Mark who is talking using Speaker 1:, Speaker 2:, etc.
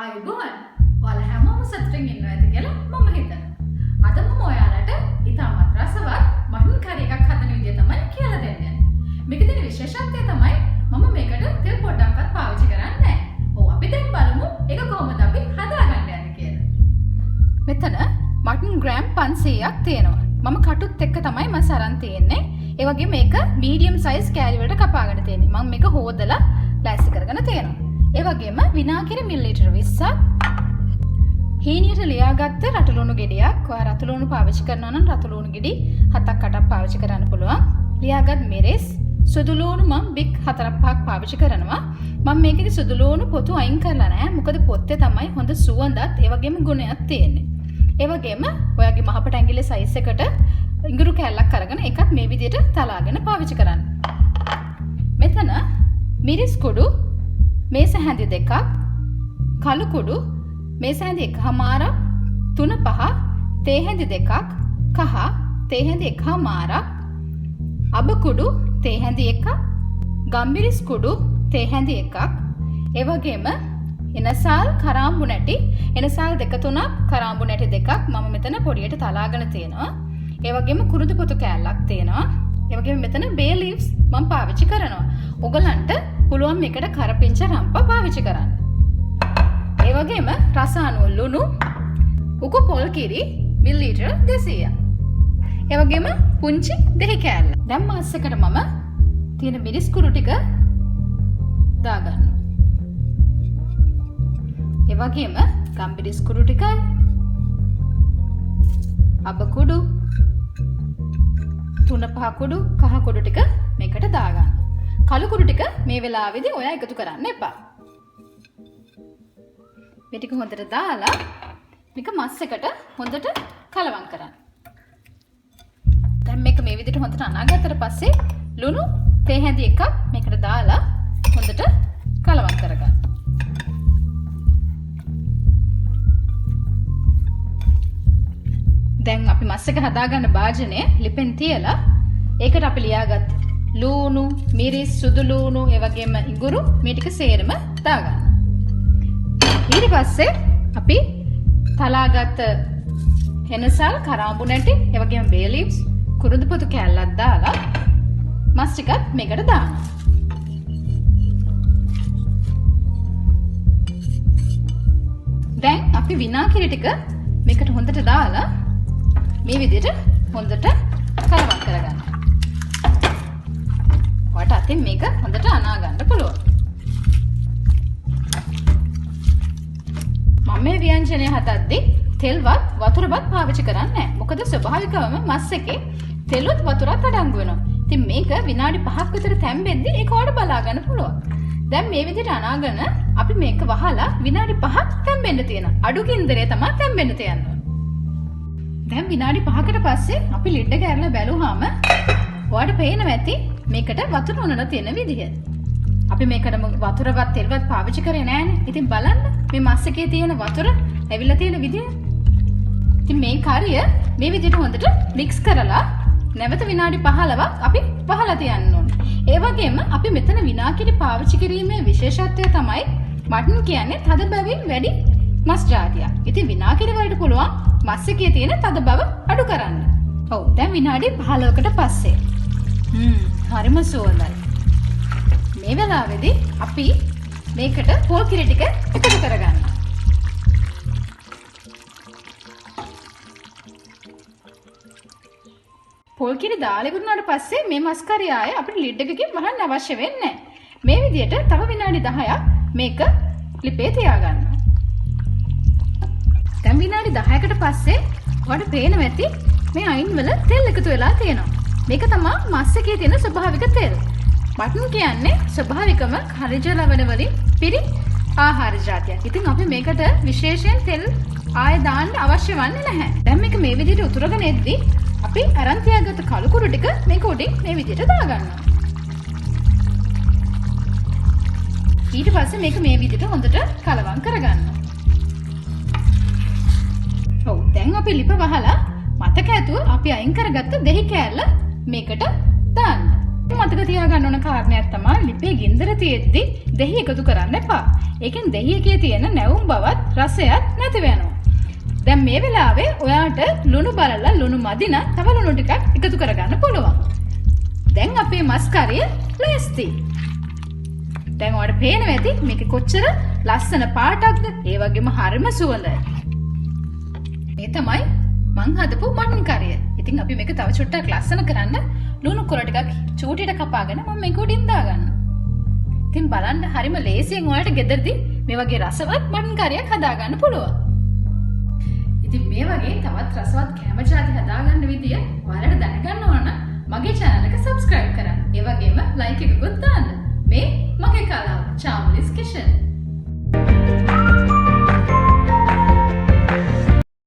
Speaker 1: අයුබෝවන් ඔයාලා හැමෝම සතුටින් ඉන්නවා ඇති කියලා මම හිතනවා. අද මම ඔයාලට ඉතාමත් රසවත් මටන් කරි එකක් හදන විදිය තමයි කියලා දෙන්නේ. මේකේ තියෙන විශේෂත්වය තමයි මම මේකට තෙල් පොඩ්ඩක්වත් පාවිච්චි කරන්නේ නැහැ. ඔව් අපි දැන් බලමු ඒක කොහොමද අපි හදාගන්න යන්නේ කියලා. මෙතන මටන් ග්‍රෑම් 500ක් තියෙනවා. මම කටුත් එක්ක තමයි මම සරන් තියෙන්නේ. ඒ වගේ මේක මීඩියම් සයිස් කෑලි වලට කපාගෙන තියෙන්නේ. මම මේක හොදලා ලෑස්ති කරගෙන තියෙනවා. ඒ වගේම විනාගිරි මිලිලීටර් 20ක් හීනියට ලියාගත්ත රතුළුණු ගෙඩියක්. ඔයා රතුළුණු පාවිච්චි කරනවා නම් රතුළුණු ගෙඩි 7ක් 8ක් පාවිච්චි කරන්න පුළුවන්. ලියාගත් මිරිස් සුදුලූණු මම බික් 4ක් 5ක් පාවිච්චි කරනවා. මම මේකේ සුදුලූණු පොතු අයින් කරලා නැහැ. මොකද පොත්තේ තමයි හොඳ සුවඳත් ඒ වගේම ගුණයක් තියෙන්නේ. ඒ වගේම ඔයාගේ මහපට ඇඟිල්ලේ සයිස් එකට ඉඟුරු කෑල්ලක් අරගෙන ඒකත් මේ විදිහට තලාගෙන පාවිච්චි කරන්න. මෙතන මිරිස් කුඩු මේස හැඳි දෙකක්, කළු කුඩු මේස හැඳි එකමාරක්, 3-5 තේ හැඳි දෙකක්, කහ තේ හැඳි එකමාරක්, අබ කුඩු තේ හැඳි එකක්, ගම්මිරිස් කුඩු තේ හැඳි එකක්, ඒ වගේම එනසාල් කරාඹු නැටි එනසාල් 2-3ක් කරාඹු නැටි දෙකක් මම මෙතන පොඩියට තලාගෙන තියෙනවා. ඒ වගේම කුරුදු පොතු කෑල්ලක් තියෙනවා. ඒ වගේම මෙතන බේ ලීව්ස් මම පාවිච්චි කරනවා. ඔයගලන්ට පුළුවන් මේකට කරපිංච රම්ප පාවිච්චි කරන්න. ඒ වගේම රස අනුව ලුණු, උකු පොල් කිරි මිලිලීටර් 200ක්. ඒ වගේම පුංචි දෙහි කෑල්ල. දැන් මාස් එකට මම තියෙන මිරිස් කුරු ටික දාගන්නවා. ඒ වගේම ගම්මිරිස් කුරු ටිකයි, අබ කුඩු, 3-5 කුඩු, කහ කුඩු ටික මේකට දාගන්න. කළු කුඩු ටික මේ වෙලාවේදී ඔයා එකතු කරන්න එපා. මේ ටික හොඳට දාලා මේක මස් එකට හොඳට කලවම් කරන්න. දැන් මේක මේ විදිහට හොඳට අනාගත්තට පස්සේ ලුණු තේ හැඳි එකක් මේකට දාලා හොඳට කලවම් කරගන්න. දැන් අපි මස් එක හදාගන්න භාජනය ලිපෙන් තියලා ඒකට අපි ලියාගත්ත ලූණු, මිරිස්, සුදු ලූණු, ඒ වගේම ඉඟුරු මේ ටික සේරම දාගන්න. ඊට පස්සේ අපි තලාගත්ත හෙනසල්, කරාඹු නැටි, ඒ වගේම බේ ලීව්ස්, කුරුදු පොතු කෑල්ලක් දාලා මස් ටිකත් මේකට දාන්න. දැන් අපි විනාගිරි ටික මේකට හොඳට දාලා මේ විදිහට හොඳට කලවම් කරගන්න. ඔයාට අතින් මේක හොඳට අනා ගන්න පුළුවන්. මම මේ ව්‍යංජනය හදද්දී තෙල්වත් වතුරවත් පාවිච්චි කරන්නේ නැහැ. මොකද ස්වභාවිකවම මස් එකේ තෙලුත් වතුරත් අඩංගු වෙනවා. ඉතින් මේක විනාඩි 5ක් විතර තැම්බෙද්දී ඒක ඔයාලට බලා ගන්න පුළුවන්. දැන් මේ විදිහට අනාගෙන අපි මේක වහලා විනාඩි 5ක් තැම්බෙන්න තියෙනවා. අඩු ගින්දරේ තමයි තැම්බෙන්න තියන්නේ. දැන් විනාඩි 5කට පස්සේ අපි ලිඩ් එක ඇරලා බැලුවාම ඔයාලට පේනවා ඇති මේකට වතුර උනන තියෙන විදිහ. අපි මේකට වතුරවත් තෙල්වත් පාවිච්චි කරේ නෑනේ. ඉතින් බලන්න මේ මස් එකේ තියෙන වතුර ඇවිල්ලා තියෙන විදිහ. ඉතින් මේ කරිය මේ විදිහට හොඳට මික්ස් කරලා නැවත විනාඩි 15ක් අපි වහලා තියන්න ඕනේ. ඒ වගේම අපි මෙතන විනාගිරි පාවිච්චි කිරීමේ විශේෂත්වය තමයි මටන් කියන්නේ තද බැවින් වැඩි මස් ජාතියක්. ඉතින් විනාගිරි වලට පුළුවන් මස් එකේ තියෙන තද බව අඩු කරන්න. ඔව් දැන් විනාඩි 15කට පස්සේ හරිම සුවඳයි. මේ වෙලාවේදී අපි මේකට පොල් කිරි ටික එකතු කරගන්න. පොල් කිරි දාලා ඉවරනාට පස්සේ මේ මස් කරිය ආයේ අපිට ලිඩ් එකකින් වහන්න අවශ්‍ය වෙන්නේ නැහැ. මේ විදිහට තව විනාඩි 10ක් මේක ලිපේ තියාගන්න. දැන් විනාඩි 10කට පස්සේ ඔයාලට පේනවා ඇති මේ අයින් වල තෙල් එකතු වෙලා තියෙනවා. මේක තමයි මස් එකේ තියෙන ස්වභාවික තෙල්. මටන් කියන්නේ ස්වභාවිකම khනිජ ලවණ වලින් පිරි ආහාර ජාතියක්. ඉතින් අපි මේකට විශේෂයෙන් තෙල් ආයෙ දාන්න අවශ්‍ය වන්නේ නැහැ. දැන් මේක මේ විදිහට උතුරගෙන එද්දි අපි අරන් තියාගත්ත කළු කුරු ටික මේක උඩින් මේ විදිහට දාගන්නවා. ඊට පස්සේ මේක මේ විදිහට හොඳට කලවම් කරගන්නවා. ඔව් දැන් අපි ලිප වහලා මතක ඇතුව අපි අයින් කරගත්ත දෙහි කෑල්ල මේකට දාන්න. මතක තියාගන්න ඕන කාරණයක් තමයි ලිපේ ගින්දර තියෙද්දි දෙහි එකතු කරන්න එපා. ඒකෙන් දෙහි එකේ තියෙන නැවුම් බවත් රසයත් නැති වෙනවා. දැන් මේ වෙලාවේ ඔයාට ලුණු බලලා ලුණු මදි නම් තව ලුණු ටිකක් එකතු කරගන්න පුළුවන්. දැන් අපේ මස් කරිය ලෑස්ති. දැන් ඔයාලට පේනවා ඇති මේක කොච්චර ලස්සන පාටක්ද? ඒ වගේම හරිම සුවඳයි. මේ තමයි මං හදපු මටන් කරිය. ඉතින් අපි මේක තව චුට්ටක් ලස්සන කරන්න ලුණු කොළ ටිකක් චූටියට කපාගෙන මම මේක උඩින් දාගන්නවා. ඉතින් බලන්න හරිම ලේසියෙන් ඔයාලට ගෙදරදී මේ වගේ රසවත් මටන් කරියක් හදාගන්න පුළුවන්. ඉතින් මේ වගේ තවත් රසවත් කෑම ජාති හදාගන්න විදිය ඔයාලට දැනගන්න ඕන නම් මගේ channel එක subscribe කරන්න. ඒ වගේම like එකකුත් දාන්න. මේ මගේ කලාව Charmly's Kitchen.